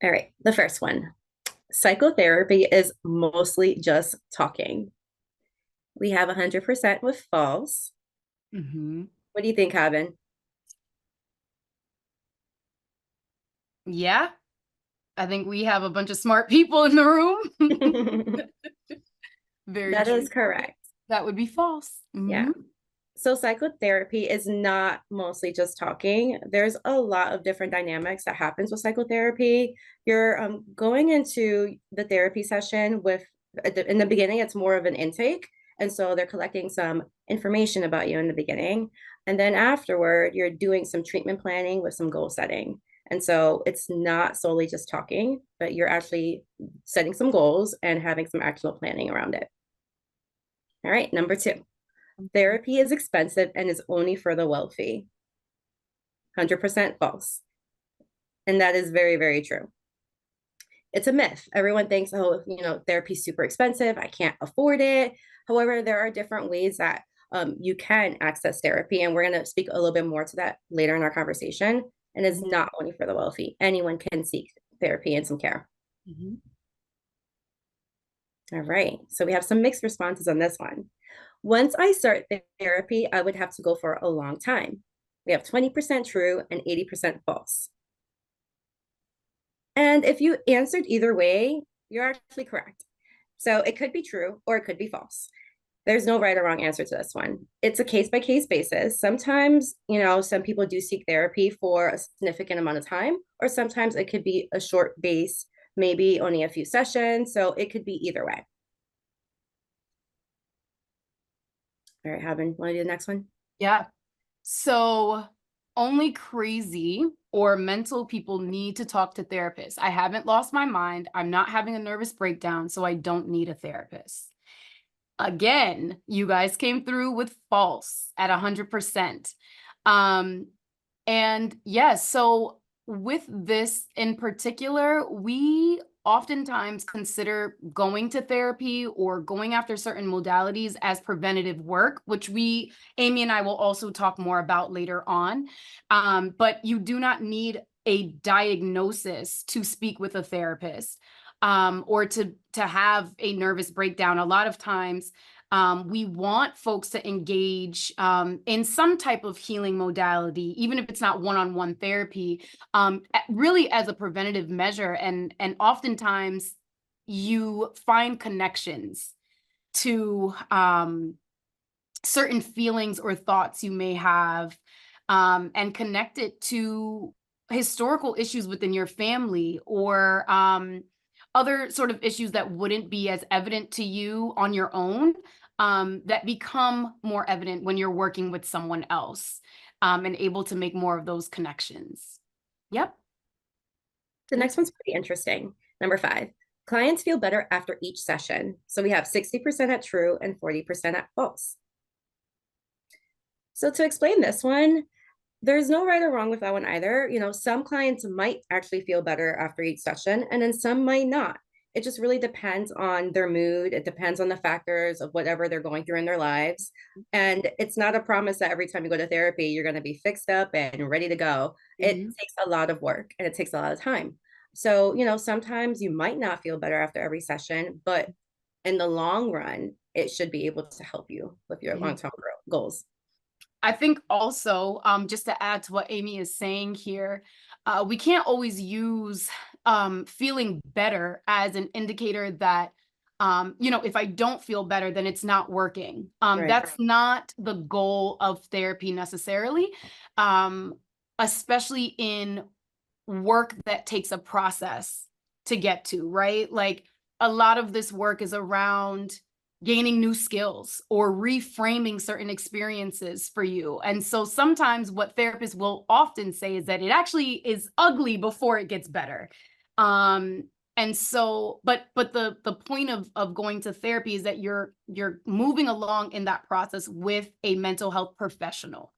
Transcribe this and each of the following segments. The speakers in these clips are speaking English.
All right, the first one. Psychotherapy is mostly just talking. We have 100% with false. Hmm. What do you think, Haben? Yeah, I think we have a bunch of smart people in the room. Very That true. is correct. That would be false. Yeah. Hmm. So psychotherapy is not mostly just talking. There's a lot of different dynamics that happens with psychotherapy. You're going into the therapy session with, in the beginning, it's more of an intake. And so they're collecting some information about you in the beginning. And then afterward, you're doing some treatment planning with some goal setting. And so it's not solely just talking, but you're actually setting some goals and having some actual planning around it. All right, number two. Therapy is expensive and is only for the wealthy. 100% false. And that is very, very true. It's a myth. Everyone thinks, oh, therapy's super expensive. I can't afford it. However, there are different ways that you can access therapy. And we're going to speak a little bit more to that later in our conversation. And it's not only for the wealthy. Anyone can seek therapy and some care. Hmm. All right. So we have some mixed responses on this one. Once I start therapy, I would have to go for a long time. We have 20% true and 80% false. And if you answered either way, you're actually correct. So it could be true or it could be false. There's no right or wrong answer to this one. It's a case by case basis. Sometimes, some people do seek therapy for a significant amount of time, or sometimes it could be a short base, maybe only a few sessions. So it could be either way. All right, Haben, want to do the next one? Yeah. So only crazy or mental people need to talk to therapists. I haven't lost my mind. I'm not having a nervous breakdown, so I don't need a therapist. Again, you guys came through with false at 100%. Um, and yes, so with this in particular, we oftentimes consider going to therapy or going after certain modalities as preventative work, which Amy and I will also talk more about later on. But you do not need a diagnosis to speak with a therapist, or to have a nervous breakdown. A lot of times, we want folks to engage in some type of healing modality, even if it's not one-on-one therapy, really as a preventative measure. And oftentimes you find connections to certain feelings or thoughts you may have, and connect it to historical issues within your family, or other sort of issues that wouldn't be as evident to you on your own, that become more evident when you're working with someone else, and able to make more of those connections. Yep. The Good. next one's pretty interesting. Number five, clients feel better after each session. So we have 60% at true and 40% at false. So to explain this one, there's no right or wrong with that one either. Some clients might actually feel better after each session, and then some might not. It just really depends on their mood. It depends on the factors of whatever they're going through in their lives. And it's not a promise that every time you go to therapy, you're going to be fixed up and ready to go. It Mhm. takes a lot of work and it takes a lot of time. So, sometimes you might not feel better after every session, but in the long run, it should be able to help you with your Mhm. long-term goals. I think also, just to add to what Amy is saying here, we can't always use feeling better as an indicator that, if I don't feel better, then it's not working. Right. That's not the goal of therapy necessarily, um, especially in work that takes a process to get to, right? Like, a lot of this work is around gaining new skills or reframing certain experiences for you. And so sometimes what therapists will often say is that it actually is ugly before it gets better. And so, but the point of going to therapy is that you're moving along in that process with a mental health professional.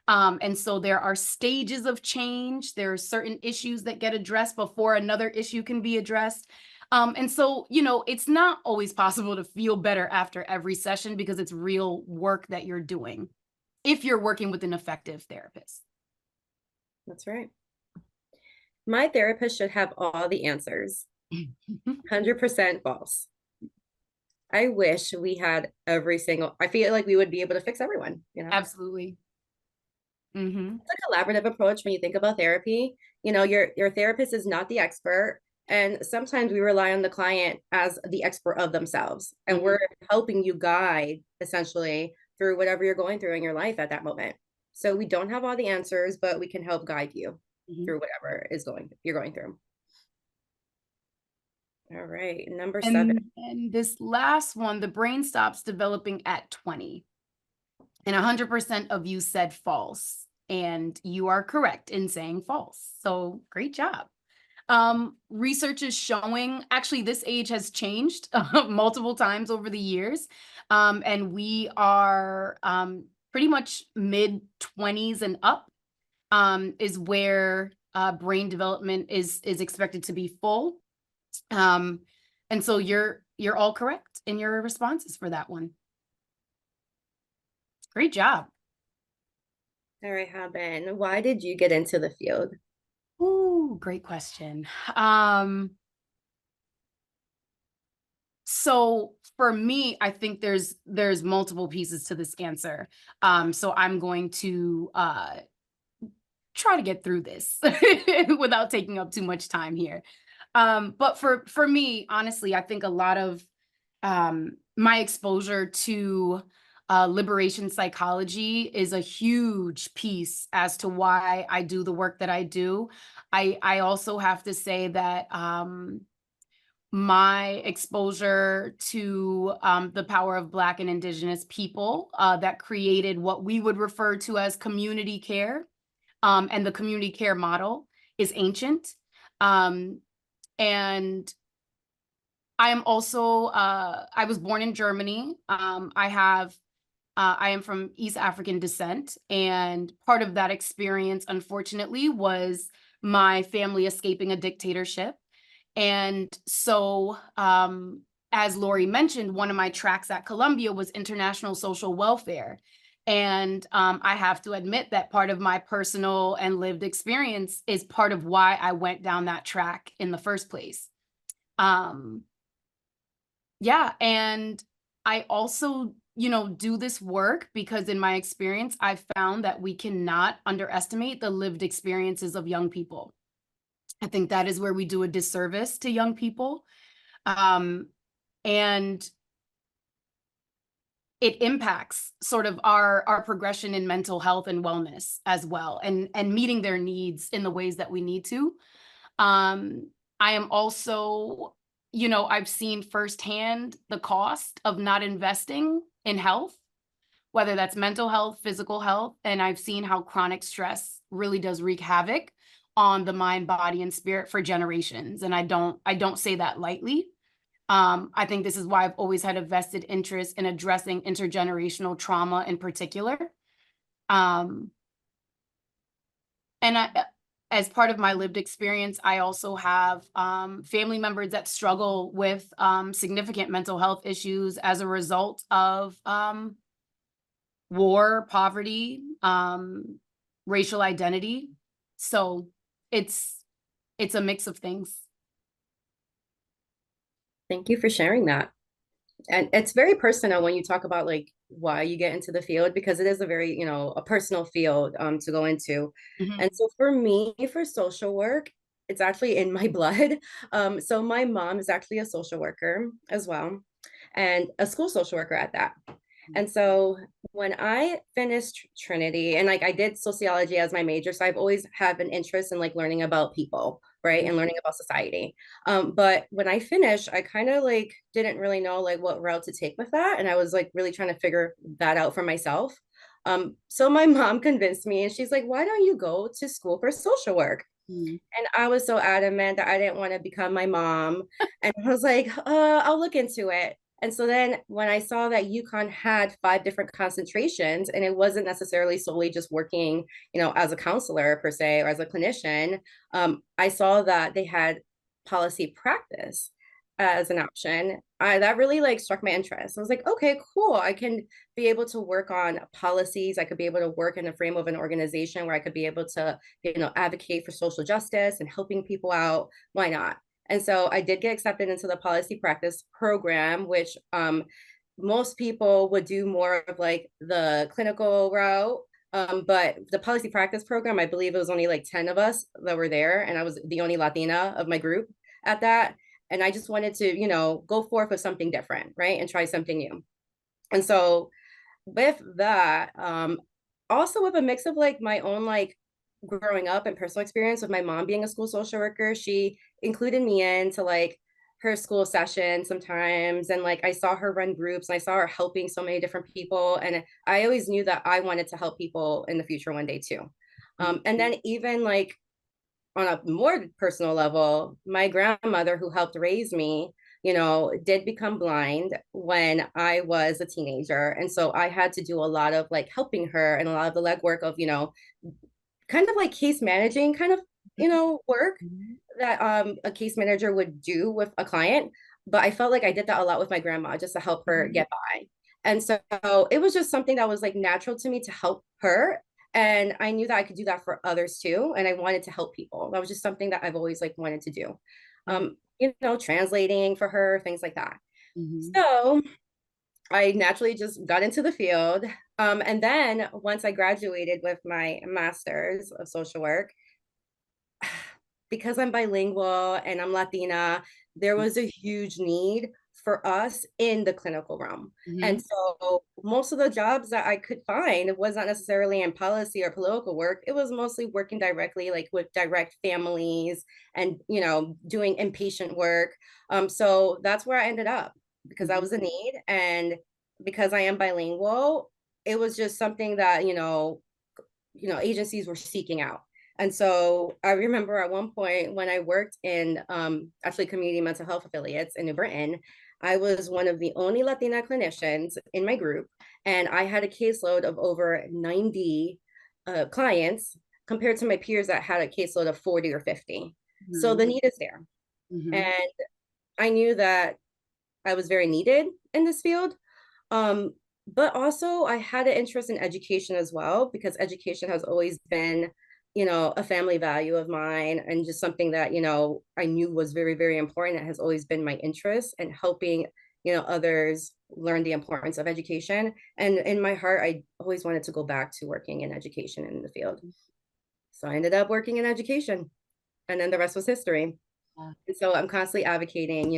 And so there are stages of change. There are certain issues that get addressed before another issue can be addressed. And so, it's not always possible to feel better after every session because it's real work that you're doing if you're working with an effective therapist. That's right. My therapist should have all the answers. 100% false. I wish we had every single, I feel like we would be able to fix everyone, you know? Absolutely. Mm-hmm. It's a collaborative approach when you think about therapy. You know, your therapist is not the expert. And sometimes we rely on the client as the expert of themselves. And Mm-hmm. we're helping you guide essentially through whatever you're going through in your life at that moment. So we don't have all the answers, but we can help guide you Mm-hmm. through whatever is going you're going through. All right, number 7. And this last one, the brain stops developing at 20. And 100% of you said false. And you are correct in saying false. So great job. Research is showing, actually, this age has changed multiple times over the years. And we are pretty much mid 20s and up is where brain development is expected to be full. And so you're all correct in your responses for that one. Great job. All right, Haben, why did you get into the field? Ooh, great question. Um, so for me, I think there's multiple pieces to this answer. So I'm going to try to get through this without taking up too much time here. But for me, honestly, I think a lot of my exposure to liberation psychology is a huge piece as to why I do the work that I do. I also have to say that my exposure to the power of Black and Indigenous people that created what we would refer to as community care, and the community care model is ancient. Um, and I am also, I was born in Germany. I am from East African descent. And part of that experience, unfortunately, was my family escaping a dictatorship. And so, as Lori mentioned, one of my tracks at Columbia was international social welfare. And I have to admit that part of my personal and lived experience is part of why I went down that track in the first place. Um, yeah, and I also, do this work because in my experience, I found that we cannot underestimate the lived experiences of young people. I think that is where we do a disservice to young people. Um, and it impacts sort of our progression in mental health and wellness as well, and meeting their needs in the ways that we need to. I am also, I've seen firsthand the cost of not investing in health, whether that's mental health, physical health, and I've seen how chronic stress really does wreak havoc on the mind, body, and spirit for generations. And I don't say that lightly. I think this is why I've always had a vested interest in addressing intergenerational trauma in particular. Um, and as part of my lived experience, I also have family members that struggle with significant mental health issues as a result of war, poverty, racial identity. So it's a mix of things. Thank you for sharing that. And it's very personal when you talk about like why you get into the field because it is a very, a personal field to go into. Mhm. And so for me, for social work, it's actually in my blood. So my mom is actually a social worker as well, and a school social worker at that. And so when I finished Trinity and like I did sociology as my major, so I've always had an interest in like learning about people, right? And learning about society. But when I finished, I kind of like didn't really know like what route to take with that. And I was like really trying to figure that out for myself. So my mom convinced me and she's like, why don't you go to school for social work? Mhm. And I was so adamant that I didn't want to become my mom. And I was like, I'll look into it. And so then when I saw that UConn had 5 different concentrations, and it wasn't necessarily solely just working, as a counselor per se or as a clinician, I saw that they had policy practice. as an option, that really like struck my interest. I was like, okay, cool. I can be able to work on policies. I could be able to work in the frame of an organization where I could be able to, advocate for social justice and helping people out. Why not? And so I did get accepted into the policy practice program, which most people would do more of like the clinical route. But the policy practice program, I believe it was only like 10 of us that were there, and I was the only Latina of my group at that. And I just wanted to, go forth with something different, right? And try something new. And so with that, also with a mix of like my own like growing up and personal experience with my mom being a school social worker, she included me into like her school session sometimes, and like I saw her run groups and I saw her helping so many different people, and I always knew that I wanted to help people in the future one day too. And then even like on a more personal level, my grandmother who helped raise me, did become blind when I was a teenager. And so I had to do a lot of like helping her and a lot of the legwork of, kind of like case managing kind of, work Mhm. that a case manager would do with a client. But I felt like I did that a lot with my grandma just to help her Mhm. get by. And so it was just something that was like natural to me to help her. And I knew that I could do that for others too. And I wanted to help people. That was just something that I've always like wanted to do. Translating for her, things like that. Mhm. So I naturally just got into the field. And then once I graduated with my master's of social work, because I'm bilingual and I'm Latina, there was a huge need for us in the clinical realm. And Mhm. so most of the jobs that I could find was not necessarily in policy or political work. It was mostly working directly like with direct families and, doing inpatient work. So that's where I ended up because I Mhm. was a need, and because I am bilingual, it was just something that, agencies were seeking out. And so I remember at one point when I worked in actually community mental health affiliates in New Britain, I was one of the only Latina clinicians in my group, and I had a caseload of over 90 clients compared to my peers that had a caseload of 40 or 50. So Mhm. the need is there. Mhm. And I knew that I was very needed in this field. Um, but also I had an interest in education as well, because education has always been, a family value of mine, and just something that, I knew was very, very important. It has always been my interest in helping, others learn the importance of education. And in my heart, I always wanted to go back to working in education in the field. So I ended up working in education, and then the rest was history. Yeah. And so I'm constantly advocating,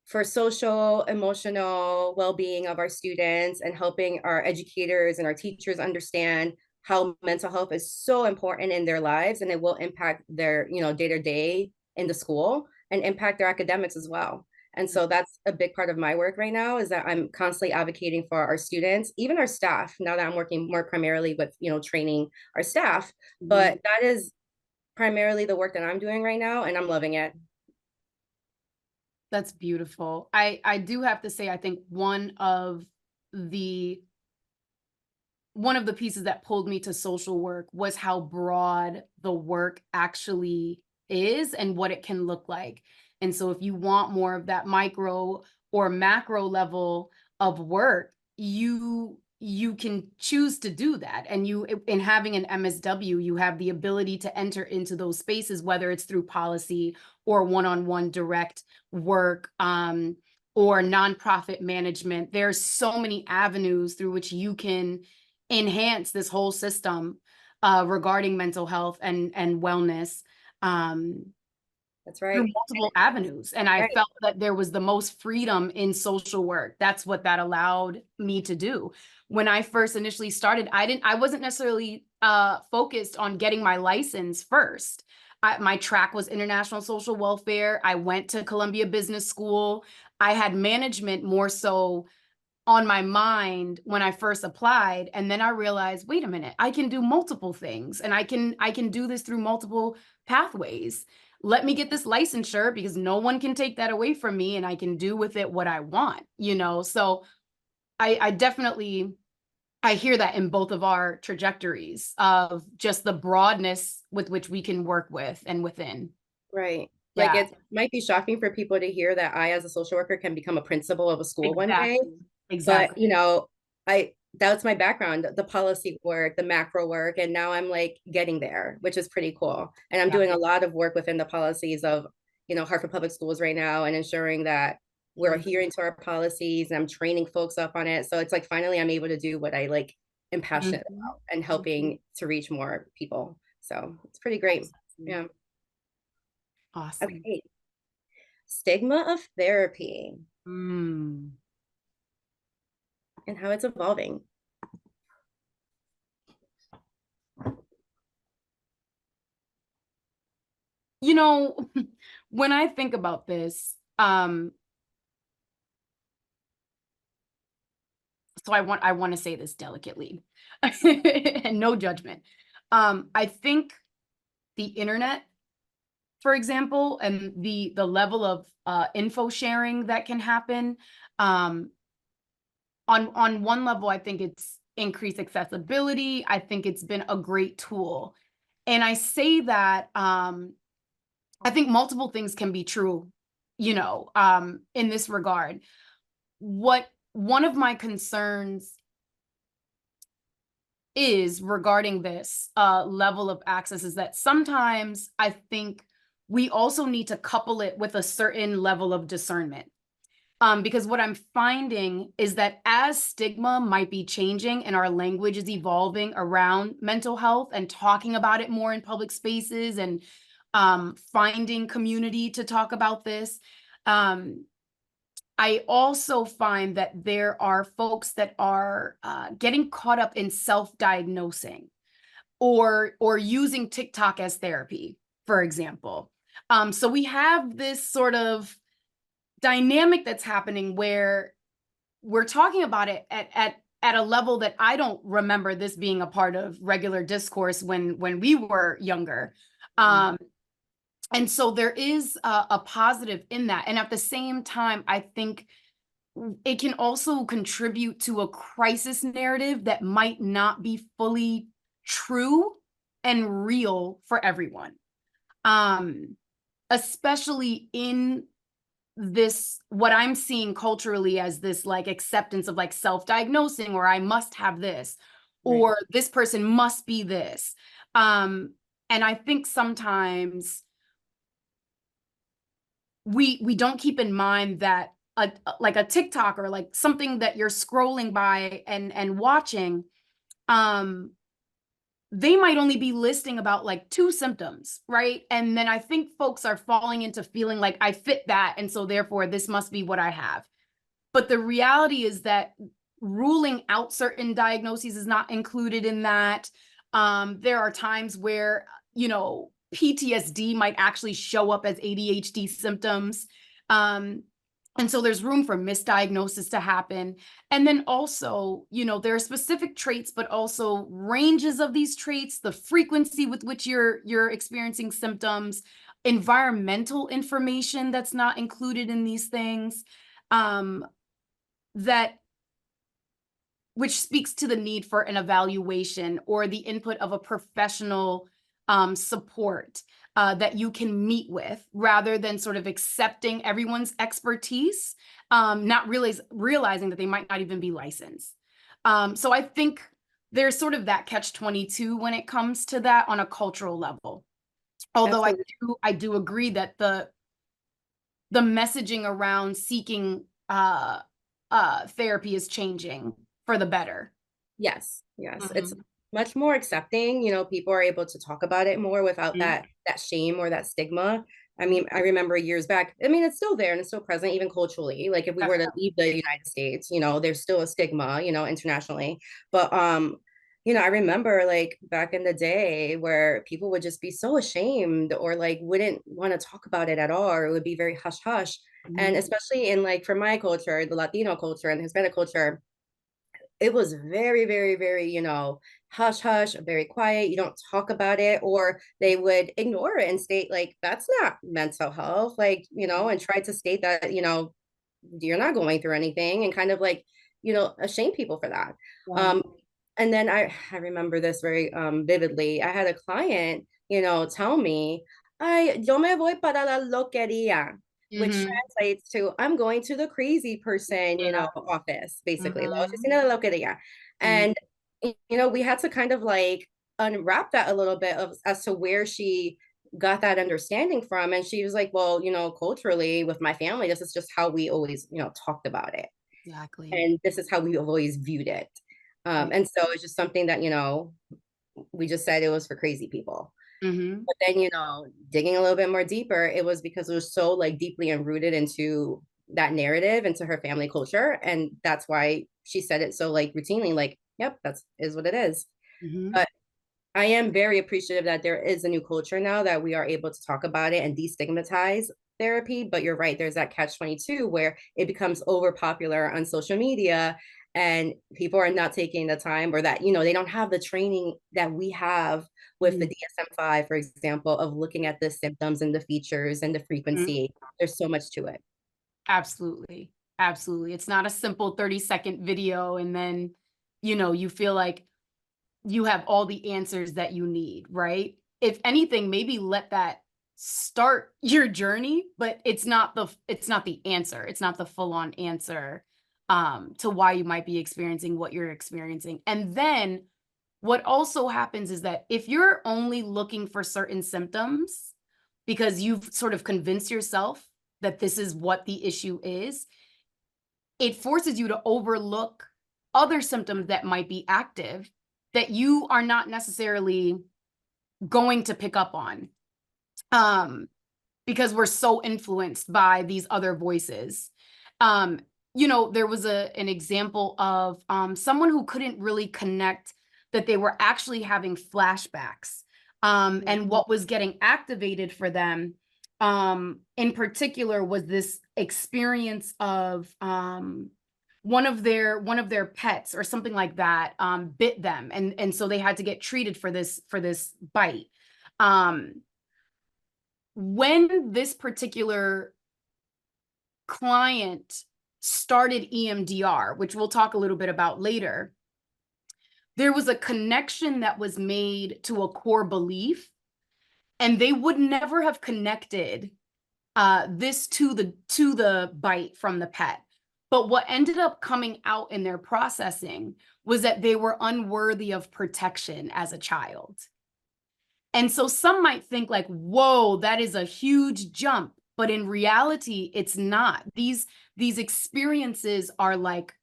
for social, emotional well-being of our students, and helping our educators and our teachers understand how mental health is so important in their lives, and it will impact their, day-to-day in the school and impact their academics as well. And so that's a big part of my work right now, is that I'm constantly advocating for our students, even our staff, now that I'm working more primarily with, training our staff. Mhm. But that is primarily the work that I'm doing right now, and I'm loving it. That's beautiful. I do have to say, I think the one of the pieces that pulled me to social work was how broad the work actually is and what it can look like. And so if you want more of that micro or macro level of work, you can choose to do that. And in having an MSW, you have the ability to enter into those spaces, whether it's through policy or one-on-one direct work, or nonprofit management. There's so many avenues through which you can enhance this whole system regarding mental health and wellness, um, That's through right. multiple avenues. And I Right. felt that there was the most freedom in social work. That's what that allowed me to do. When I first initially started, I wasn't necessarily focused on getting my license first. My track was international social welfare. I went to Columbia Business School. I had management more so on my mind when I first applied, and then I realized, wait a minute, I can do multiple things, and I can do this through multiple pathways. Let me get this licensure because no one can take that away from me, and I can do with it what I want. So I definitely I hear that in both of our trajectories of just the broadness with which we can work with and within. Right. Like Yeah, it might be shocking for people to hear that I, as a social worker, can become a principal of a school one day. exactly. But, Exactly. I that's my background, the policy work, the macro work, and now I'm like getting there, which is pretty cool. And I'm Yeah. doing a lot of work within the policies of, Hartford Public Schools right now and ensuring that we're Mhm. adhering to our policies and I'm training folks up on it. So it's like finally I'm able to do what I like am passionate Mhm. about and Mhm. helping to reach more people. So it's pretty great. That's awesome. Yeah. Awesome. Okay. Stigma of therapy Mm. and how it's evolving. You know, when I think about this, so I want to say this delicately and no judgment. I think the internet, for example, and the level of info sharing that can happen, um, on one level, I think it's increased accessibility. I think it's been a great tool. And I say that I think multiple things can be true, in this regard. What one of my concerns is regarding this level of access is that sometimes I think we also need to couple it with a certain level of discernment. Because what I'm finding is that as stigma might be changing and our language is evolving around mental health and talking about it more in public spaces and finding community to talk about this, um, I also find that there are folks that are getting caught up in self-diagnosing or using TikTok as therapy, for example. So we have this sort of dynamic that's happening where we're talking about it at a level that I don't remember this being a part of regular discourse when we were younger. Um, and so there is a positive in that. And at the same time, I think it can also contribute to a crisis narrative that might not be fully true and real for everyone. Um, Especially in this, what I'm seeing culturally as this like acceptance of like self-diagnosing, or I must have this, Right. or this person must be this. Um, and I think sometimes we don't keep in mind that like a TikTok or like something that you're scrolling by and watching, um, they might only be listing about like two symptoms, right? And then I think folks are falling into feeling like I fit that, and so therefore this must be what I have. But the reality is that ruling out certain diagnoses is not included in that. There are times where, PTSD might actually show up as ADHD symptoms. Um, and so there's room for misdiagnosis to happen. And then also, there are specific traits, but also ranges of these traits, the frequency with which you're experiencing symptoms, environmental information that's not included in these things. Um, that which speaks to the need for an evaluation or the input of a professional support that you can meet with, rather than sort of accepting everyone's expertise, not realizing that they might not even be licensed. So I think there's sort of that catch-22 when it comes to that on a cultural level. Although I Absolutely. do I do agree that the messaging around seeking therapy is changing for the better. Yes, yes. It's Mhm. much more accepting, people are able to talk about it more without Mhm. that shame or that stigma. I Mhm. mean, I remember years back, I mean, it's still there and it's still present even culturally. Like if we were to Definitely. leave the United States, there's still a stigma, internationally. But I remember like back in the day where people would just be so ashamed or like wouldn't want to talk about it at all, or it would be very hush hush. And Mhm. especially in like for my culture, the Latino culture and Hispanic culture, it was very, very, very, hush hush, very quiet. You don't talk about it, or they would ignore it and state like that's not mental health, like, and try to state that, you're not going through anything and kind of like, shame people for that. Right. Um, and then I remember this very vividly. I had a client, tell me Ay, yo me voy para la loquería, which Mm-hmm. translates to I'm going to the crazy person, Yeah. office, basically. La Mm-hmm. oficina de la loquería. And, we had to kind of like unwrap that a little bit of as to where she got that understanding from. And she was like, well, culturally with my family, this is just how we always, talked about it. Exactly. And this is how we have always viewed it. Right. And so it's just something that, we just said it was for crazy people. Mm-hmm. But then, digging a little bit more deeper, it was because it was so like deeply enrooted into that narrative, into her family culture. And that's why she said it so like routinely, like, yep, that's is what it is. Mm-hmm. But I am very appreciative that there is a new culture now that we are able to talk about it and destigmatize therapy. But you're right, there's that catch 22 where it becomes over popular on social media and people are not taking the time, or that, they don't have the training that we have with the DSM-5, for example, of looking at the symptoms and the features and the Mm-hmm. frequency. There's so much to it. Absolutely. Absolutely. It's not a simple 30-second video and then, you feel like you have all the answers that you need, right? If anything, maybe let that start your journey, but it's not the answer. It's not the full-on answer to why you might be experiencing what you're experiencing. And then what also happens is that if you're only looking for certain symptoms because you've sort of convinced yourself that this is what the issue is, it forces you to overlook other symptoms that might be active that you are not necessarily going to pick up on, um, because we're so influenced by these other voices. Um, there was an example of someone who couldn't really connect that they were actually having flashbacks, and what was getting activated for them, in particular, was this experience of one of their pets or something like that bit them, and so they had to get treated for this bite. Um, when this particular client started EMDR, which we'll talk a little bit about later, there was a connection that was made to a core belief, and they would never have connected this to the bite from the pet. But what ended up coming out in their processing was that they were unworthy of protection as a child. And so some might think like, whoa, that is a huge jump. But in reality, it's not. These experiences are like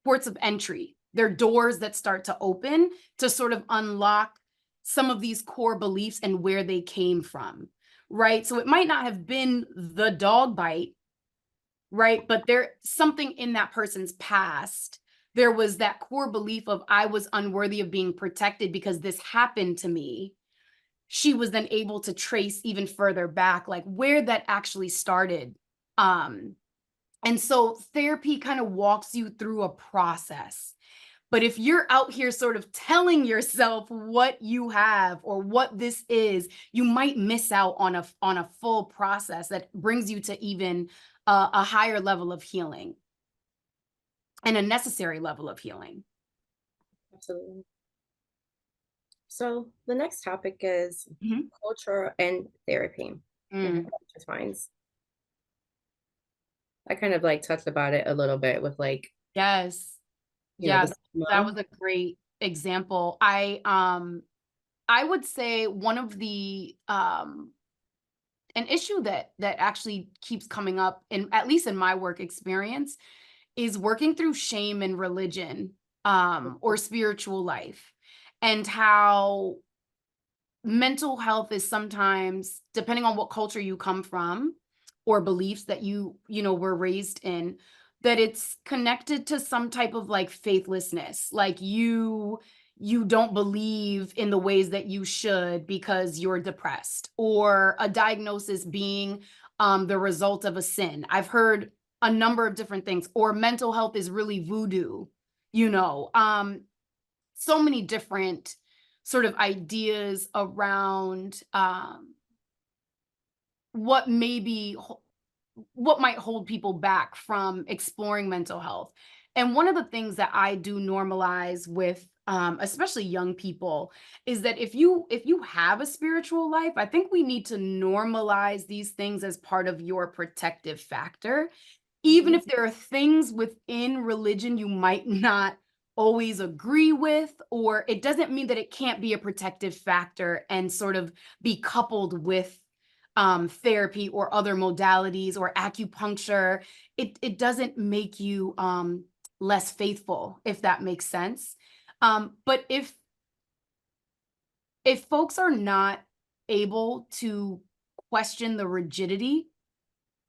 ports of entry. They're doors that start to open to sort of unlock some of these core beliefs and where they came from, right? So it might not have been the dog bite, right? But there's something in that person's past. There was that core belief of I was unworthy of being protected because this happened to me. She was then able to trace even further back, like where that actually started. Um, and so therapy kind of walks you through a process. But if you're out here sort of telling yourself what you have or what this is, you might miss out on a full process that brings you to even a higher level of healing and a necessary level of healing. Absolutely. So the next topic is Mhm. culture and therapy and how Mm, that intertwines. I kind of like touched about it a little bit with like, yes. the Yes, that stigma. was a great example. I would say one of the an issue that actually keeps coming up in at least in my work experience is working through shame and religion, or spiritual life, and how mental health is sometimes, depending on what culture you come from or beliefs that you were raised in, that it's connected to some type of like faithlessness, like you don't believe in the ways that you should because you're depressed, or a diagnosis being the result of a sin. I've heard a number of different things, or mental health is really voodoo, you know um so many different sort of ideas around what maybe what might hold people back from exploring mental health. And one of the things that I do normalize with especially young people, is that if you have a spiritual life, I think we need to normalize these things as part of your protective factor, even Mhm. if there are things within religion you might not always agree with, or it doesn't mean that it can't be a protective factor and sort of be coupled with therapy or other modalities or acupuncture. It doesn't make you less faithful, if that makes sense. But if folks are not able to question the rigidity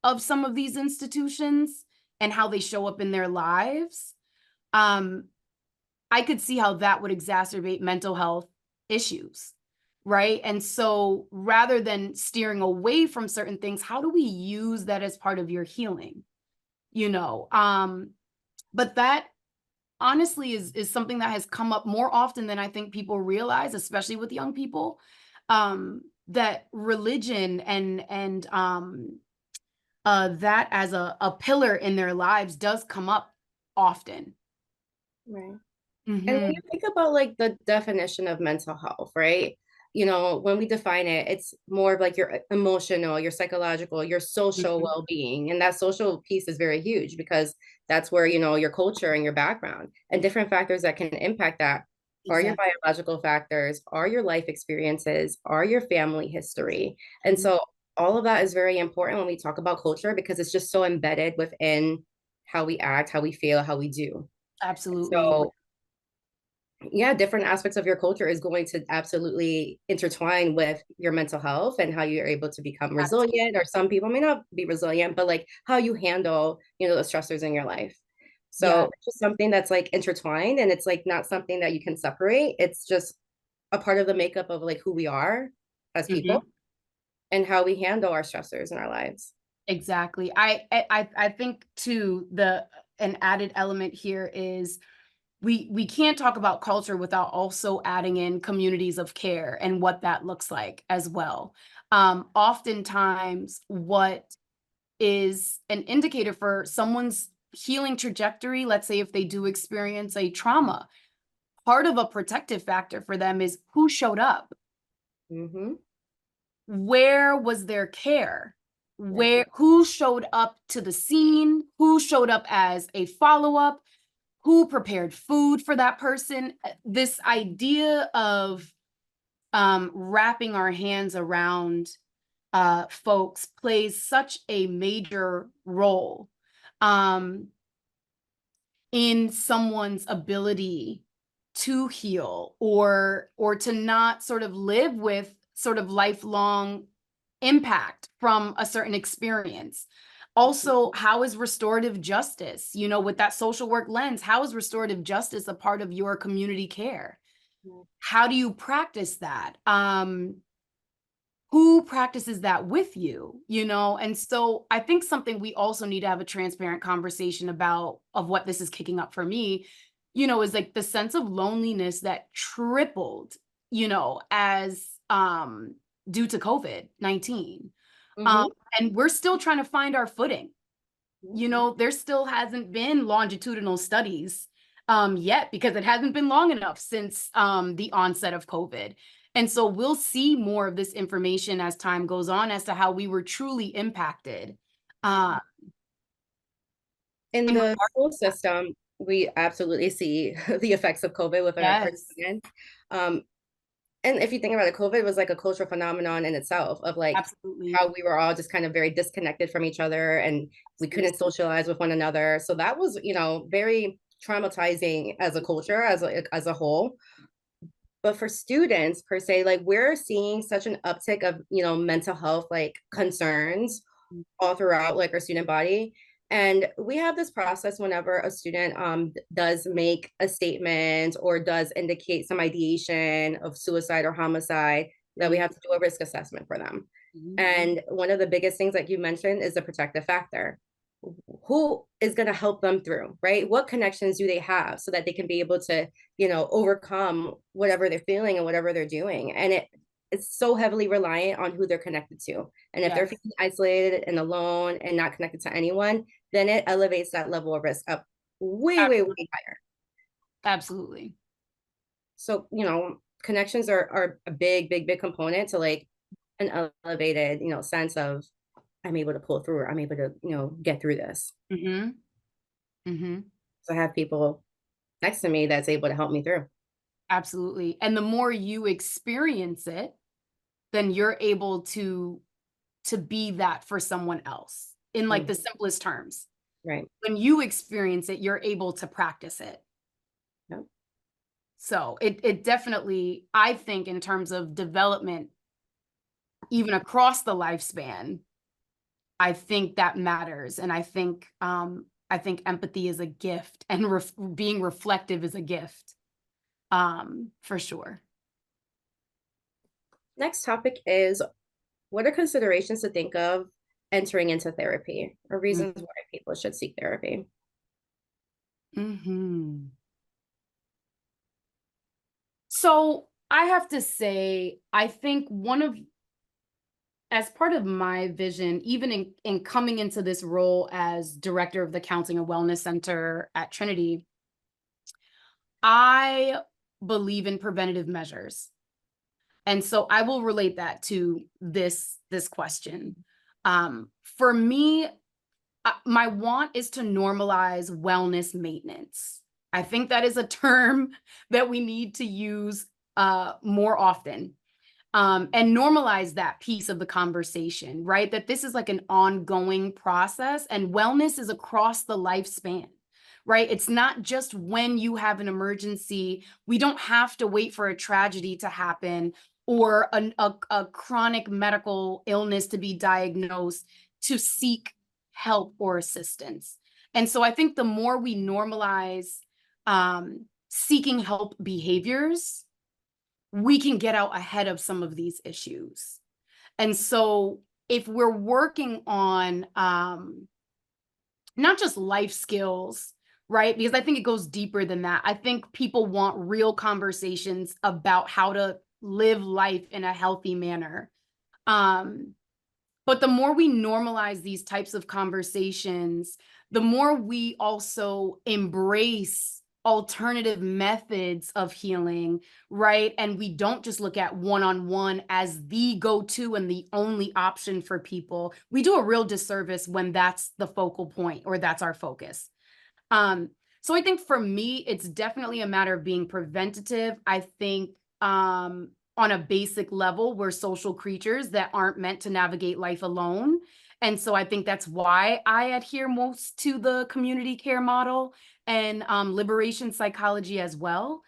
of some of these institutions and how they show up in their lives, um, I could see how that would exacerbate mental health issues, right? And so rather than steering away from certain things, how do we use that as part of your healing? You know, but that honestly is something that has come up more often than I think people realize, especially with young people. That religion and that as a pillar in their lives does come up often. Right. And when Mhm, you think about like the definition of mental health, right? When we define it, it's more of like your emotional, your psychological, your social mhm, well-being. And that social piece is very huge because that's where, your culture and your background and different factors that can impact that are your exactly. biological factors, are your life experiences, are your family history. And Mhm, so all of that is very important when we talk about culture because it's just so embedded within how we act, how we feel, how we do. absolutely. So yeah, different aspects of your culture is going to absolutely intertwine with your mental health and how you're able to become Absolutely. resilient, or some people may not be resilient, but like how you handle, the stressors in your life. Yeah. So it's just something that's like intertwined and it's like not something that you can separate. It's just a part of the makeup of like who we are as people Mhm. and how we handle our stressors in our lives. Exactly. I think too, the an added element here is we can't talk about culture without also adding in communities of care and what that looks like as well. Oftentimes, what is an indicator for someone's healing trajectory, let's say if they do experience a trauma, part of a protective factor for them is who showed up. Mm-hmm. Where was their care? Yep. Who showed up to the scene? Who showed up as a follow-up? Who prepared food for that person? This idea of wrapping our hands around folks plays such a major role um, in someone's ability to heal or to not sort of live with sort of lifelong impact from a certain experience. Also, how is restorative justice, with that social work lens, how is restorative justice a part of your community care? How do you practice that? Who practices that with you? And so I think something we also need to have a transparent conversation about of what this is kicking up for me, is like the sense of loneliness that tripled, as due to COVID-19. Um, Mm-hmm. and we're still trying to find our footing. There still hasn't been longitudinal studies yet because it hasn't been long enough since the onset of COVID. And so we'll see more of this information as time goes on as to how we were truly impacted. Uh, In in the regard- school system, we absolutely see the effects of COVID with our yes, students. Um, and if you think about it, COVID was like a cultural phenomenon in itself of like absolutely. how we were all just kind of very disconnected from each other and we couldn't socialize with one another. So that was, very traumatizing as a culture, as a whole. But for students per se, like we're seeing such an uptick of, mental health like concerns all throughout like our student body. And we have this process whenever a student does make a statement or does indicate some ideation of suicide or homicide that we Mhm, have to do a risk assessment for them. mhm, And one of the biggest things, like you mentioned, is the protective factor. Who is going to help them through, right? What connections do they have so that they can be able to, overcome whatever they're feeling and whatever they're doing? And it's so heavily reliant on who they're connected to. And if they're yes, feeling isolated and alone and not connected to anyone, then it elevates that level of risk up way, way, ab- way higher. absolutely. So, connections are a big component to like an elevated, sense of I'm able to pull through, or I'm able to, get through this. Mm-hmm. Mm-hmm. So I have people next to me that's able to help me through. Absolutely. And the more you experience it, then you're able to be that for someone else in like the Mhm. simplest terms. Right. When you experience it, you're able to practice it. Yep. So it definitely, I think, in terms of development, even across the lifespan, I think that matters. And I think empathy is a gift, and being reflective is a gift. For sure. Next topic is, what are considerations to think of entering into therapy, or reasons why people should seek therapy? Mm-hmm. So I have to say, I think as part of my vision, even in coming into this role as director of the Counseling and Wellness Center at Trinity, I believe in preventative measures. And so I will relate that to this question. For me, my want is to normalize wellness maintenance. I think that is a term that we need to use more often, and normalize that piece of the conversation, right? That this is like an ongoing process, and wellness is across the lifespan, right? It's not just when you have an emergency. We don't have to wait for a tragedy to happen or a chronic medical illness to be diagnosed to seek help or assistance. And so I think the more we normalize seeking help behaviors, we can get out ahead of some of these issues. And so if we're working on not just life skills, right? Because I think it goes deeper than that. I think people want real conversations about how to live life in a healthy manner. Um, but the more we normalize these types of conversations, the more we also embrace alternative methods of healing, right? And we don't just look at one-on-one as the go-to and the only option for people. We do a real disservice when that's the focal point or that's our focus. Um, so I think for me, it's definitely a matter of being preventative. I think on a basic level, we're social creatures that aren't meant to navigate life alone. And so I think that's why I adhere most to the community care model and liberation psychology as well,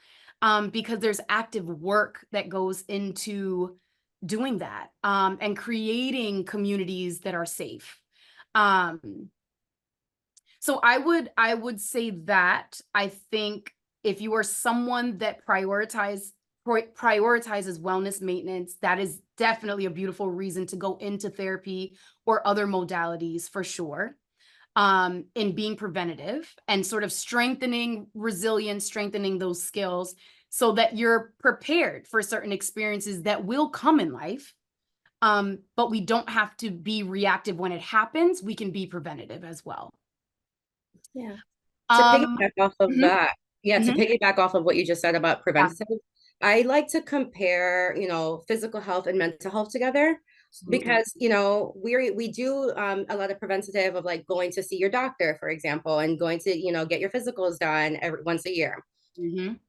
because there's active work that goes into doing that, and creating communities that are safe. Um, so I would say that I think if you are someone that prioritizes wellness maintenance, that is definitely a beautiful reason to go into therapy or other modalities for sure. In being preventative and sort of strengthening resilience, strengthening those skills so that you're prepared for certain experiences that will come in life. But we don't have to be reactive when it happens. We can be preventative as well. Yeah. To Um, piggyback off of mhm, that, yeah, to mhm, piggyback off of what you just said about yeah, preventative, I like to compare, physical health and mental health together, absolutely. because, we do a lot of preventative of like going to see your doctor, for example, and going to, get your physicals done once a year. Mhm,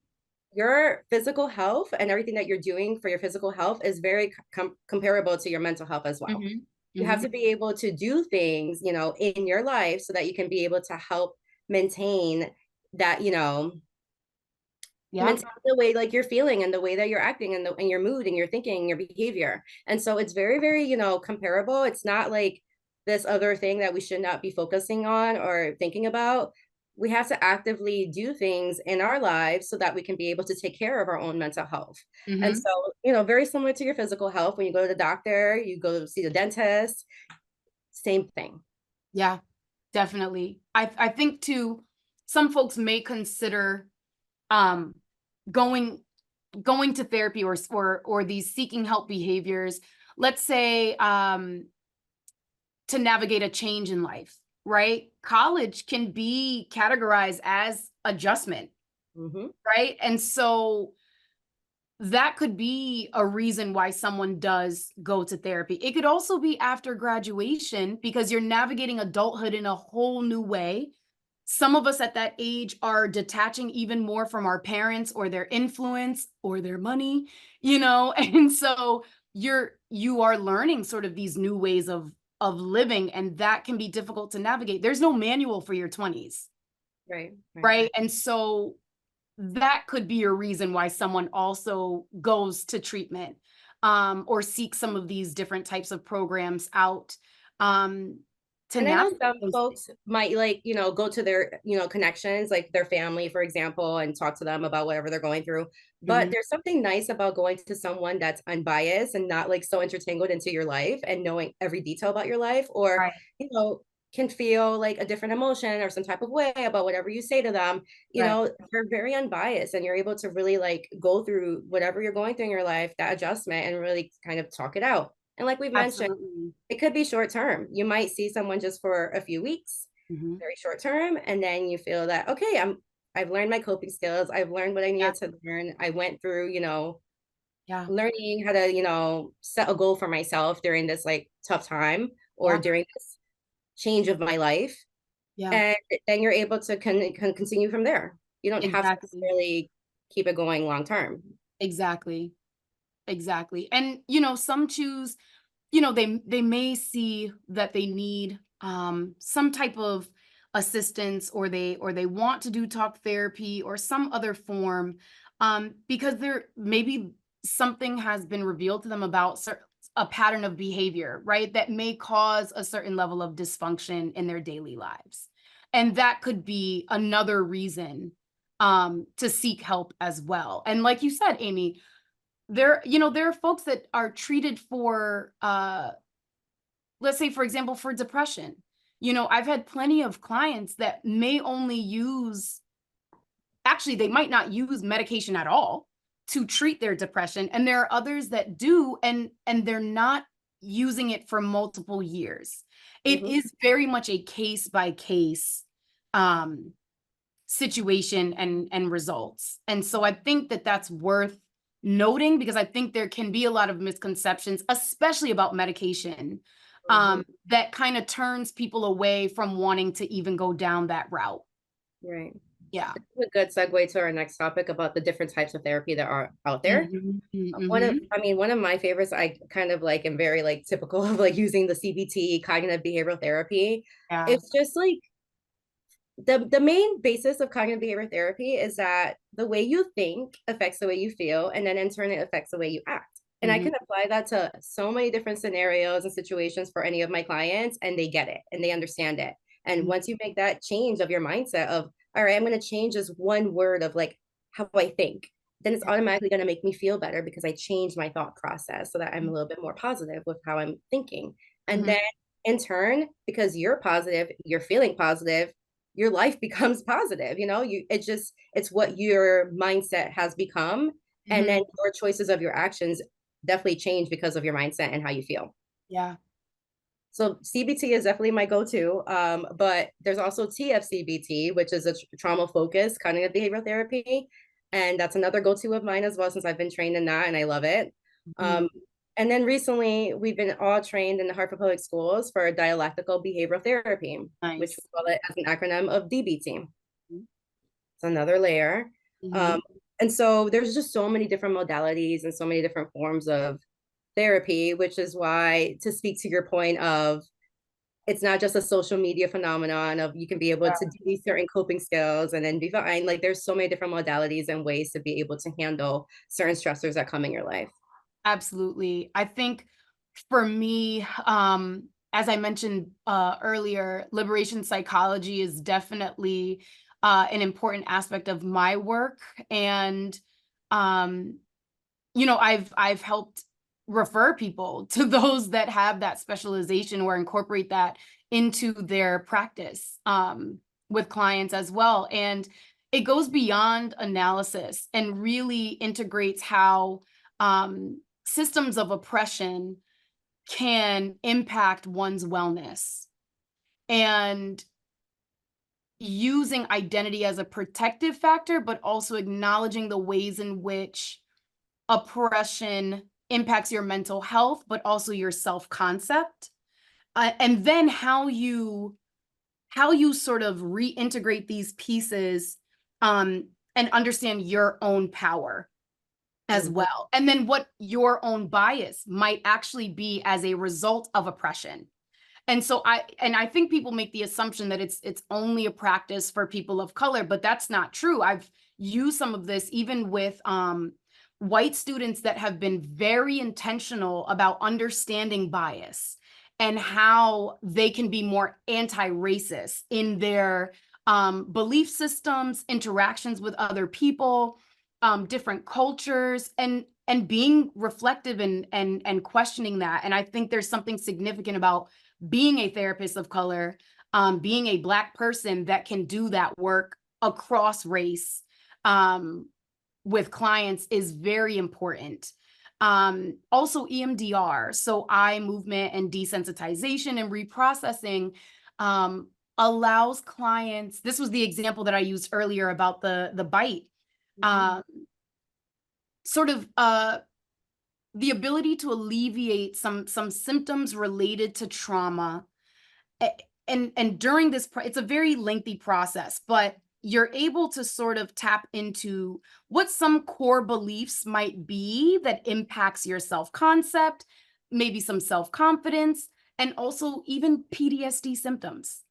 Your physical health and everything that you're doing for your physical health is very comparable to your mental health as well. mhm, You have mhm, to be able to do things, in your life so that you can be able to help maintain that, yeah, maintain the way like you're feeling and the way that you're acting and your mood and your thinking and your behavior. And so it's very, very, comparable. It's not like this other thing that we should not be focusing on or thinking about. We have to actively do things in our lives so that we can be able to take care of our own mental health. And mhm, so, very similar to your physical health, when you go to the doctor, you go to see the dentist, same thing. yeah, definitely. I think too, some folks may consider um going to therapy or these seeking help behaviors, let's say to navigate a change in life, right? College can be categorized as adjustment, Mm-hmm. right? And so that could be a reason why someone does go to therapy. It could also be after graduation because you're navigating adulthood in a whole new way. Some of us at that age are detaching even more from our parents or their influence or their money, and so you are learning sort of these new ways of living, and that can be difficult to navigate. There's no manual for your 20s, Right, right. right? And so that could be a reason why someone also goes to treatment, or seeks some of these different types of programs out, um, to And I know navigate some those things. folks might like, go to their, connections, like their family, for example, and talk to them about whatever they're going through. But Mhm. there's something nice about going to someone that's unbiased and not like so intertangled into your life and knowing every detail about your life, or, Right, you know, can feel like a different emotion or some type of way about whatever you say to them. right. You're very unbiased and you're able to really like go through whatever you're going through in your life, that adjustment, and really kind of talk it out. And like we've mentioned, Absolutely. it could be short term. You might see someone just for a few weeks, Mhm. very short term, and then you feel that, okay, I've learned my coping skills. I've learned what I Yeah, needed to learn. I went through, yeah, learning how to, set a goal for myself during this like tough time or yeah, during this change of my life. yeah. And then you're able to continue from there. You don't have to Exactly, necessarily keep it going long term. exactly, exactly. And, some choose, they may see that they need, some type of assistance, or they want to do talk therapy or some other form, because there maybe something has been revealed to them about a pattern of behavior, right, that may cause a certain level of dysfunction in their daily lives. And that could be another reason, to seek help as well. And like you said, Amy, there are folks that are treated for, let's say, for example, for depression. I've had plenty of clients that may only use, actually, they might not use medication at all to treat their depression. And there are others that do, and they're not using it for multiple years. It Mhm. is very much a case by case, um, situation and results. And so I think that that's worth noting, because I think there can be a lot of misconceptions, especially about medication, Mhm. that kind of turns people away from wanting to even go down that route. Right. Yeah. A good segue to our next topic about the different types of therapy that are out there. Mhm, One of, mhm. I mean, one of my favorites, I kind of like am very like typical of like using the CBT, cognitive behavioral therapy. Yeah. It's just like the main basis of cognitive behavior therapy is that the way you think affects the way you feel, and then in turn it affects the way you act. And I Mhm, can apply that to so many different scenarios and situations for any of my clients, and they get it and they understand it. And mhm, once you make that change of your mindset of, all right, I'm going to change this one word of like how I think, then it's automatically going to make me feel better because I changed my thought process so that I'm a little bit more positive with how I'm thinking. And mhm, then in turn, because you're positive, you're feeling positive, your life becomes positive. It's what your mindset has become, and mhm. then your choices of your actions definitely change because of your mindset and how you feel. Yeah. So CBT is definitely my go-to, but there's also TFCBT, which is a trauma focused cognitive behavioral therapy, and that's another go-to of mine as well, since I've been trained in that and I love it. Mhm. um, and then recently we've been all trained in the Hartford Public Schools for dialectical behavioral therapy, which we Nice. call it as an acronym of DBT. Mhm, It's another layer. mhm. Um, and so there's just so many different modalities and so many different forms of therapy, which is why, to speak to your point of, it's not just a social media phenomenon of you can be able to do these certain coping skills and then be fine. Like there's so many different modalities and ways to be able to handle certain stressors that come in your life. Absolutely. I think for me, as I mentioned, earlier, liberation psychology is definitely, an important aspect of my work. And, um, I've helped refer people to those that have that specialization or incorporate that into their practice, with clients as well. And it goes beyond analysis and really integrates how, systems of oppression can impact one's wellness, and using identity as a protective factor, but also acknowledging the ways in which oppression impacts your mental health, but also your self-concept. And then how you sort of reintegrate these pieces, and understand your own power as Mhm. well. And then what your own bias might actually be as a result of oppression. And I think people make the assumption that it's only a practice for people of color, but that's not true. I've used some of this even with white students that have been very intentional about understanding bias and how they can be more anti-racist in their belief systems, interactions with other people, different cultures, and being reflective and questioning that. And I think there's something significant about being a therapist of color, being a Black person that can do that work across race, with clients is very important. Also EMDR, so eye movement and desensitization and reprocessing, allows clients, this was the example that I used earlier about the bite, Mhm. um, sort of the ability to alleviate some symptoms related to trauma. And during this it's a very lengthy process, but you're able to sort of tap into what some core beliefs might be that impacts your self-concept, maybe some self-confidence, and also even PTSD symptoms.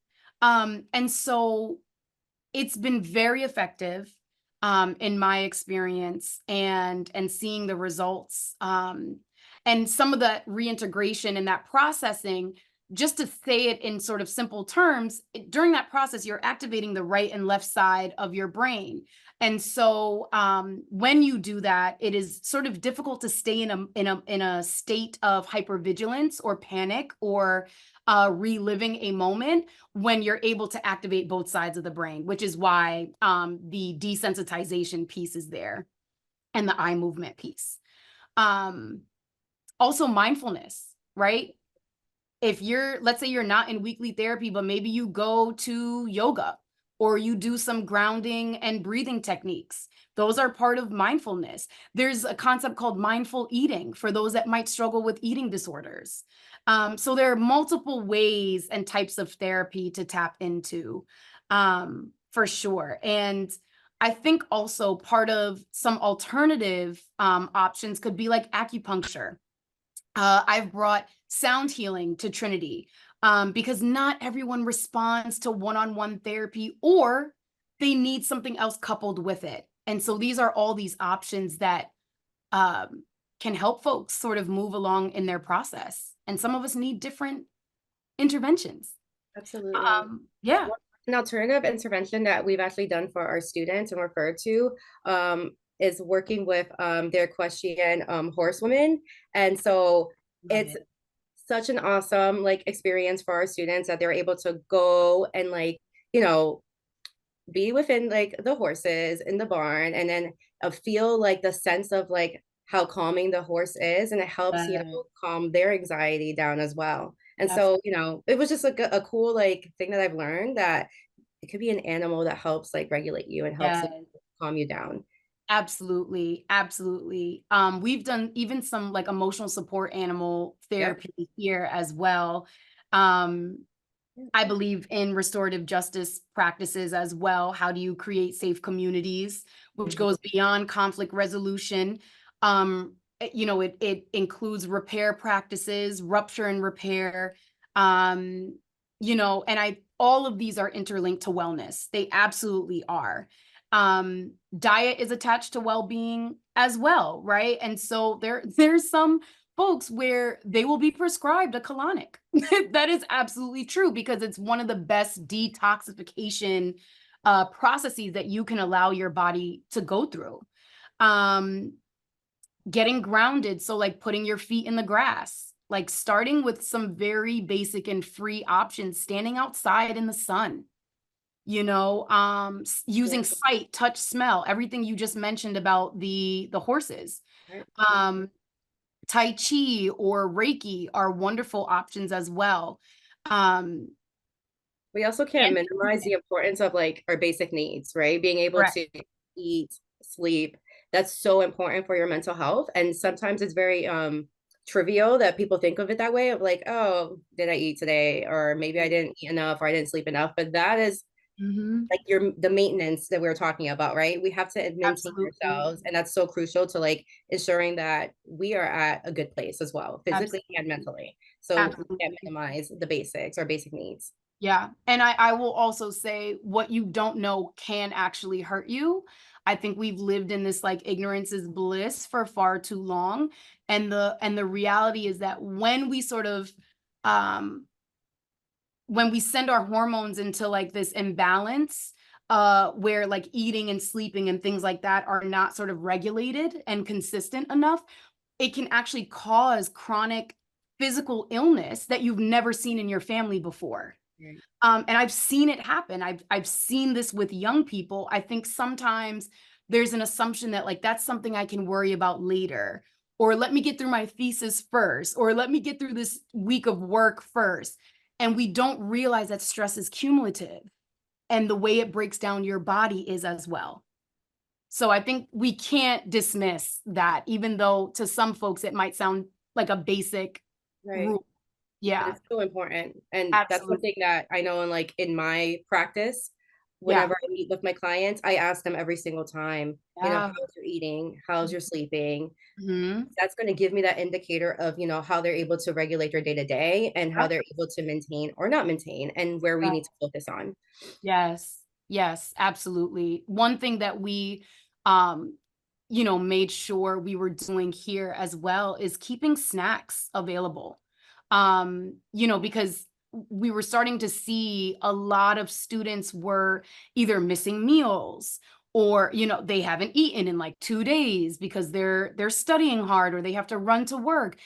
And so it's been very effective, in my experience, and seeing the results, and some of that reintegration and that processing. Just to say it in sort of simple terms, during that process, you're activating the right and left side of your brain. And so when you do that, it is sort of difficult to stay in a state of hypervigilance or panic or reliving a moment when you're able to activate both sides of the brain, which is why the desensitization piece is there and the eye movement piece. Um, Also mindfulness, right? If you're, let's say you're not in weekly therapy, but maybe you go to yoga or you do some grounding and breathing techniques. Those are part of mindfulness. There's a concept called mindful eating for those that might struggle with eating disorders. So there are multiple ways and types of therapy to tap into, for sure. And I think also part of some alternative options could be like acupuncture. I've brought sound healing to Trinity, because not everyone responds to one-on-one therapy, or they need something else coupled with it. And so these are all these options that can help folks sort of move along in their process. And some of us need different interventions. Absolutely. Yeah. An alternative intervention that we've actually done for our students and referred to is working with their equestrian horsewomen. And so Love it's it. such an awesome like experience for our students that they're able to go and like, you know, be within like the horses in the barn and then feel like the sense of like how calming the horse is, and it helps, you Uh, know, calm their anxiety down as well. And abs- so, you know, it was just like a cool like thing that I've learned, that it could be an animal that helps like regulate you and helps like, yeah. calm you down. Absolutely, absolutely. We've done even some like emotional support animal Yep. therapy here as well. Um, Yeah. I believe in restorative justice practices as well. How do you create safe communities, which Mhm. goes beyond conflict resolution? It includes repair practices, rupture and repair. Um, and I all of these are interlinked to wellness. They absolutely are. Diet is attached to well-being as well, right? And so there's some folks where they will be prescribed a colonic. That is absolutely true because it's one of the best detoxification processes that you can allow your body to go through. Um, Getting grounded, so like putting your feet in the grass, like starting with some very basic and free options, standing outside in the sun, Yeah. using sight, touch, smell, everything you just mentioned about the horses. Right. Um, Tai Chi or Reiki are wonderful options as well. Um, We also can't and minimize the importance of like our basic needs, right? Being able correct. to eat, sleep. that's so important for your mental health. And sometimes it's very trivial that people think of it that way of like, oh, did I eat today? Or maybe I didn't eat enough or I didn't sleep enough. But that is Mm-hmm. like the maintenance that we are talking about, right? We have to maintain Absolutely. ourselves, and that's so crucial to like ensuring that we are at a good place as well, physically and Absolutely. mentally. So we can't Absolutely. minimize the basics or basic needs. Yeah. And I will also say what you don't know can actually hurt you. I think we've lived in this like ignorance is bliss for far too long. And the reality is that um when we send our hormones into like this imbalance, where like eating and sleeping and things like that are not sort of regulated and consistent enough, it can actually cause chronic physical illness that you've never seen in your family before. Right. And I've seen it happen. I've seen this with young people. I think sometimes there's an assumption that like that's something I can worry about later, or let me get through my thesis first, or let me get through this week of work first. And we don't realize that stress is cumulative, and the way it breaks down your body is as well. So I think we can't dismiss that, even though to some folks it might sound like a basic Right. rule. But Yeah, it's so important. And that's absolutely. something that I know in like in my practice, Yeah, whenever I meet with my clients, I ask them every single time, yeah. how's your eating? How's your sleeping? Mhm. That's going to give me that indicator of, how they're able to regulate their day to day and how Yep. they're able to maintain or not maintain and where we Right. need to focus on. Yes. Yes, absolutely. One thing that we, um, made sure we were doing here as well is keeping snacks available. Because we were starting to see a lot of students were either missing meals, or, they haven't eaten in like 2 days because they're studying hard or they have to run to work.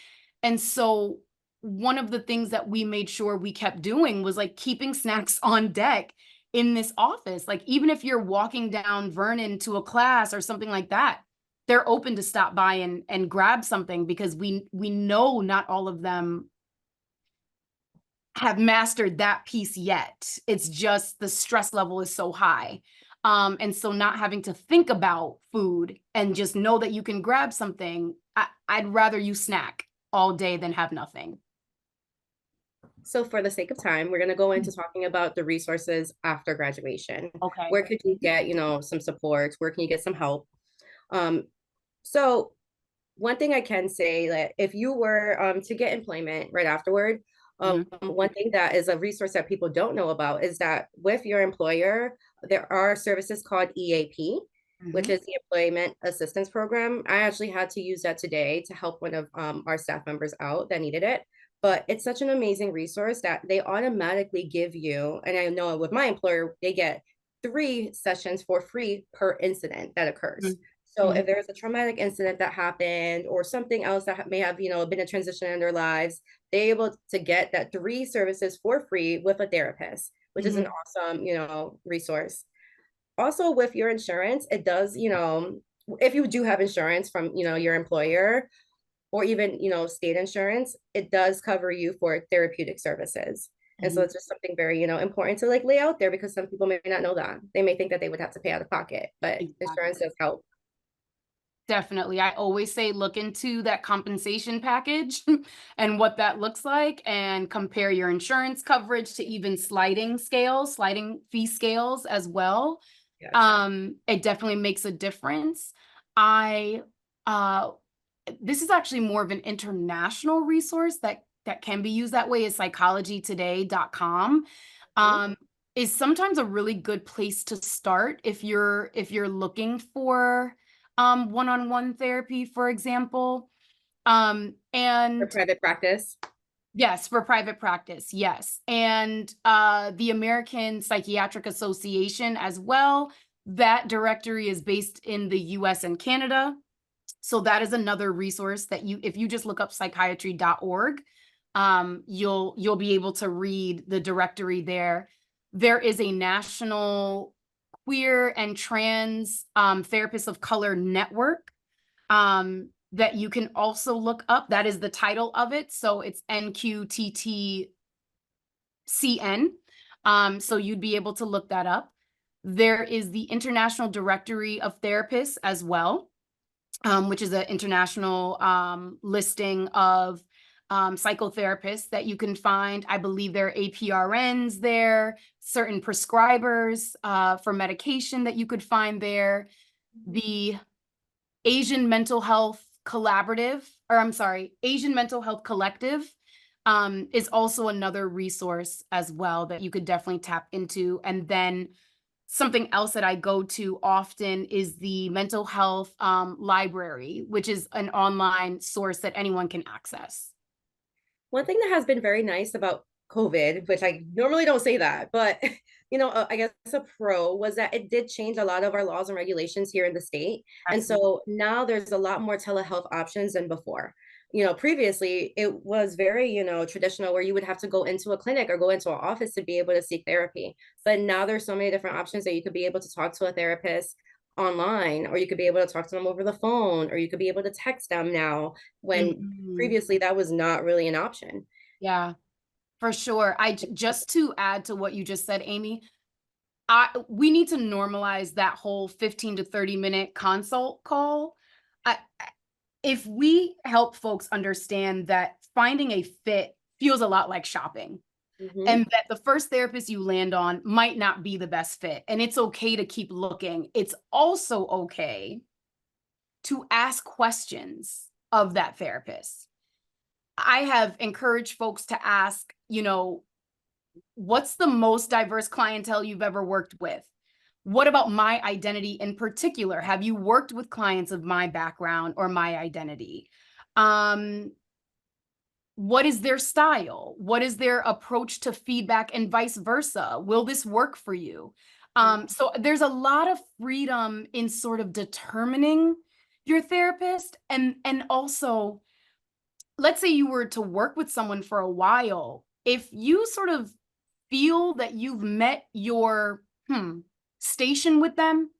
And so one of the things that we made sure we kept doing was like keeping snacks on deck in this office. Like, even if you're walking down Vernon to a class or something like that, they're open to stop by and grab something, because we know not all of them have mastered that piece yet. It's just the stress level is so high. And so not having to think about food and just know that you can grab something, I'd rather you snack all day than have nothing. So, for the sake of time, we're going to go into Mm. talking about the resources after graduation. Okay. Where could you get, some support? Where can you get some help? Um, so, one thing I can say that if you were to get employment right afterward, Mhm. one thing that is a resource that people don't know about is that with your employer, there are services called EAP, which Mhm. is the Employment Assistance Program. I actually had to use that today to help one of our staff members out that needed it. But it's such an amazing resource that they automatically give you. And I know with my employer, they get 3 sessions for free per incident that occurs. Mhm. So Mhm. if there's a traumatic incident that happened or something else that may have, been a transition in their lives, they're able to get that 3 services for free with a therapist, which is an Mhm. awesome, resource. Also with your insurance, it does, if you do have insurance from, your employer or even, state insurance, it does cover you for therapeutic services. And so Mhm. it's just something very, important to like lay out there because some people may not know that. They may think that they would have to pay out of pocket, but insurance Exactly. does help. Definitely. I always say look into that compensation package and what that looks like, and compare your insurance coverage to even sliding fee scales as well. Yes. It definitely makes a difference. I uh this is actually more of an international resource that can be used that way, is psychologytoday.com. Mhm. Um is sometimes a really good place to start if you're looking for one-on-one therapy, for example. For And private practice. yes, for private practice, yes. And the American Psychiatric Association as well. That directory is based in the US and Canada. So that is another resource that if you just look up psychiatry.org, you'll be able to read the directory there. There is a national queer and trans therapists of color network that you can also look up. That is the title of it. So it's NQTTCN. So you'd be able to look that up. There is the International Directory of Therapists as well. which is an international listing of psychotherapists that you can find. I believe there are APRNs there, certain prescribers for medication that you could find there. The Asian Mental Health Collaborative, or I'm sorry, Asian Mental Health Collective is also another resource as well that you could definitely tap into. And then something else that I go to often is the mental health library, which is an online source that anyone can access. One thing that has been very nice about COVID, which I normally don't say that, but I guess a pro was that it did change a lot of our laws and regulations here in the state. And Absolutely. so now there's a lot more telehealth options than before. Previously it was very, traditional where you would have to go into a clinic or go into an office to be able to seek therapy. But now there's so many different options that you could be able to talk to a therapist online, or you could be able to talk to them over the phone, or you could be able to text them now when Mhm. previously that was not really an option. Yeah, for sure. Just to add to what you just said, Amy, we need to normalize that whole 15 to 30-minute consult call. If we help folks understand that finding a fit feels a lot like shopping, Hmm. and that the first therapist you land on might not be the best fit, and it's okay to keep looking. It's also okay to ask questions of that therapist. I have encouraged folks to ask, what's the most diverse clientele you've ever worked with? What about my identity in particular? Have you worked with clients of my background or my identity? Um, what is their style? What is their approach to feedback and vice versa? Will this work for you? So there's a lot of freedom in sort of determining your therapist, and also, let's say you were to work with someone for a while, if you sort of feel that you've met your station with them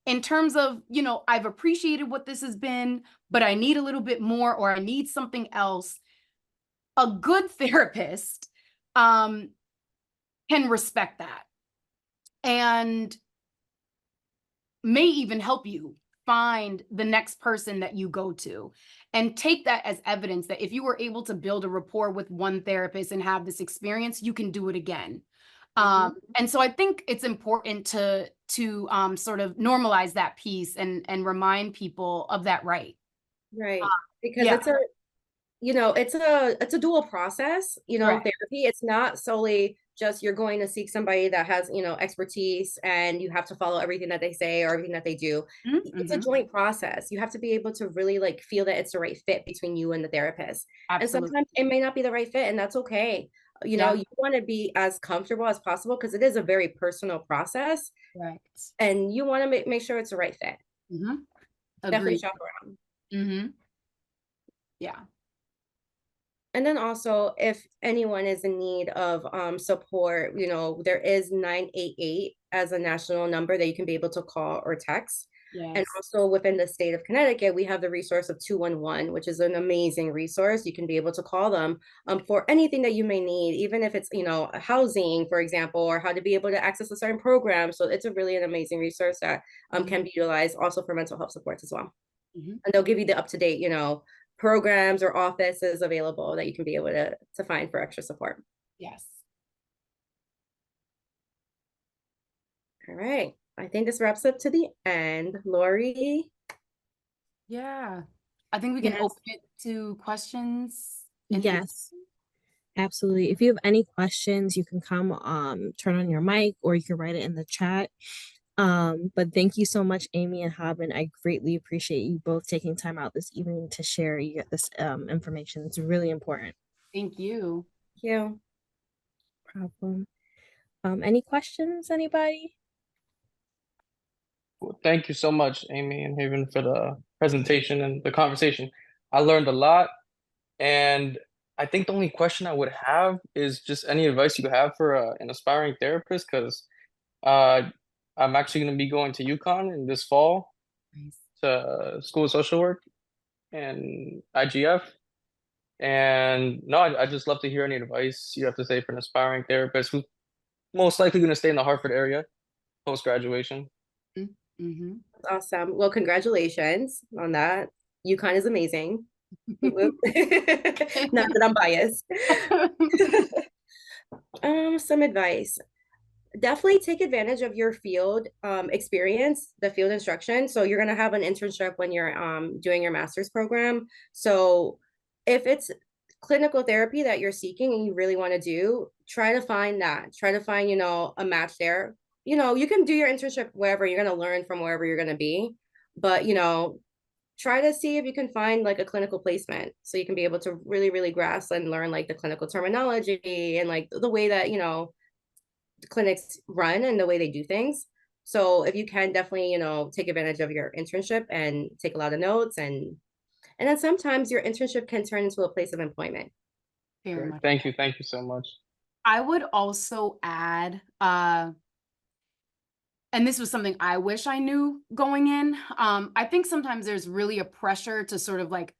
in terms of, I've appreciated what this has been, but I need a little bit more, or I need something else, a good therapist um, can respect that and may even help you find the next person that you go to, and take that as evidence that if you were able to build a rapport with one therapist and have this experience, you can do it again. Hmm. And so I think it's important to sort of normalize that piece and remind people of that right. Right. Because Yeah, it's a dual process, correct. therapy. It's not solely just you're going to seek somebody that has, expertise and you have to follow everything that they say or everything that they do. It's a Mm-hmm. joint process. You have to be able to really like feel that it's the right fit between you and the therapist. And Absolutely. sometimes it may not be the right fit, and that's okay. Yeah, You want to be as comfortable as possible because it is a very personal process, correct. and you want to make sure it's the right fit. Mm-hmm. Definitely Agreed. shop around. Mm-hmm. Yeah. And then also, if anyone is in need of support, there is 988 as a national number that you can be able to call or text. And Yes. also within the state of Connecticut, we have the resource of 211, which is an amazing resource. You can be able to call them for anything that you may need, even if it's, housing, for example, or how to be able to access a certain program. So it's a really an amazing resource that Mm-hmm. can be utilized also for mental health supports as well. Mm-hmm. And they'll give you the up to date, programs or offices available that you can be able to find for extra support. Yes. All right. I think this wraps up to the end. Lori? Yeah. I think we can Yes, open it to questions and answers. yes, absolutely. If you have any questions, you can come turn on your mic or you can write it in the chat. But thank you so much, Amy and Haben. I greatly appreciate you both taking time out this evening to share this information. It's really important. Thank you. Thank you. Problem. Any questions, anybody? Well, thank you so much, Amy and Haven, for the presentation and the conversation. I learned a lot, and I think the only question I would have is just any advice you have for an aspiring therapist, because uh, I'm actually going to be going to UConn in this fall Nice. to School of Social Work and IGF. And no, I just love to hear any advice you have to say for an aspiring therapist who's most likely going to stay in the Hartford area post graduation. Mhm. Awesome. Well, congratulations on that. UConn is amazing. Whoop, whoop. Not that I'm biased. Some advice. Definitely take advantage of your field experience, the field instruction. So you're gonna have an internship when you're doing your master's program. So if it's clinical therapy that you're seeking and you really want to do, try to find that. Try to find, a match there. You can do your internship wherever you're gonna learn from wherever you're gonna be, but try to see if you can find like a clinical placement so you can be able to really, really grasp and learn like the clinical terminology and like the way that, clinics run and the way they do things. So if you can definitely, take advantage of your internship and take a lot of notes and then sometimes your internship can turn into a place of employment. Very Great. much. Thank you so much. I would also add, and this was something I wish I knew going in. I think sometimes there's really a pressure to sort of like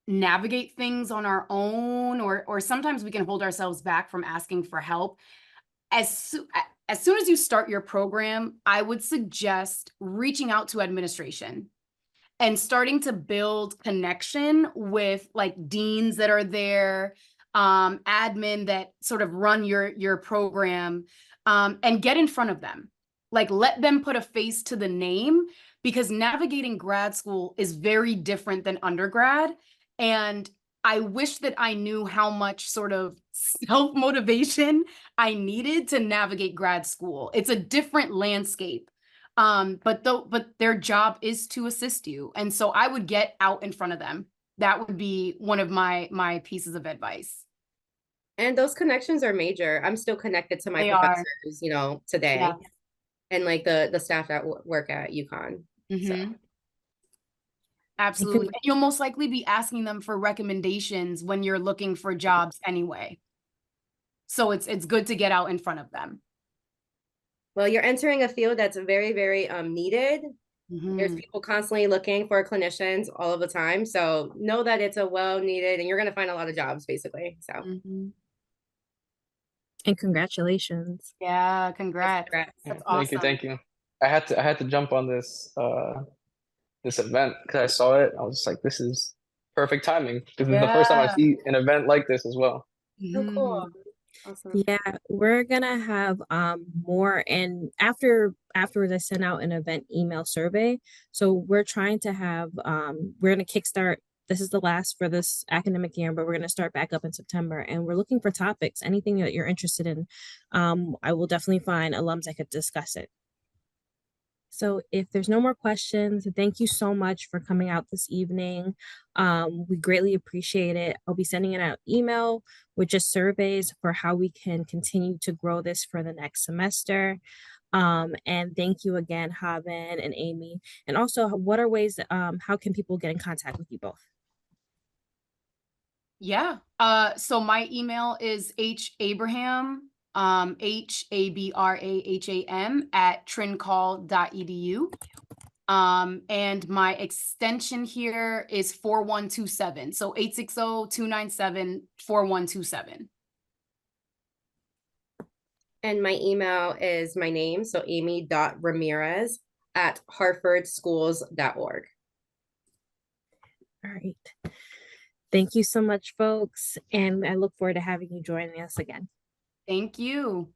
navigate things on our own, or sometimes we can hold ourselves back from asking for help. As soon as you start your program, I would suggest reaching out to administration and starting to build connection with like deans that are there, admin that sort of run your program, and get in front of them. Like let them put a face to the name, because navigating grad school is very different than undergrad. And I wish that I knew how much sort of self-motivation I needed to navigate grad school. It's a different landscape. But their job is to assist you. And so I would get out in front of them. That would be one of my pieces of advice. And those connections are major. I'm still connected to my They are. professors, today Yeah. and like the staff that work at UConn. So Mhm. And Absolutely. And you'll most likely be asking them for recommendations when you're looking for jobs anyway. So it's good to get out in front of them. well, you're entering a field that's very, very needed. There's Mhm. people constantly looking for clinicians all of the time. So know that it's a well needed and you're going to find a lot of jobs basically. So Mhm. congratulations. Yeah, yes, congrats. congrats. That's Thank you, awesome. thank you. I had to jump on this event because I saw it. I was just like, this is perfect timing. This is the first time I Yeah. see an event like this as well. Oh, cool. Mhm. Awesome. Yeah, we're gonna have more, and afterwards I sent out an event email survey. So we're trying to have we're gonna kickstart. This is the last for this academic year, but we're gonna start back up in September, and we're looking for topics, anything that you're interested in. I will definitely find alums that could discuss it. So if there's no more questions, thank you so much for coming out this evening. We greatly appreciate it. I'll be sending out email with just surveys for how we can continue to grow this for the next semester. And thank you again, Haben and Amy. And also, what are ways that, how can people get in contact with you both? Yeah. So my email is habraham, HABRAHAM @trincall.edu. And my extension here is 4127. So 860-297-4127. And my email is my name. So amy.ramirez @hartfordschools.org. All right. Thank you so much, folks. And I look forward to having you join us again. Thank you.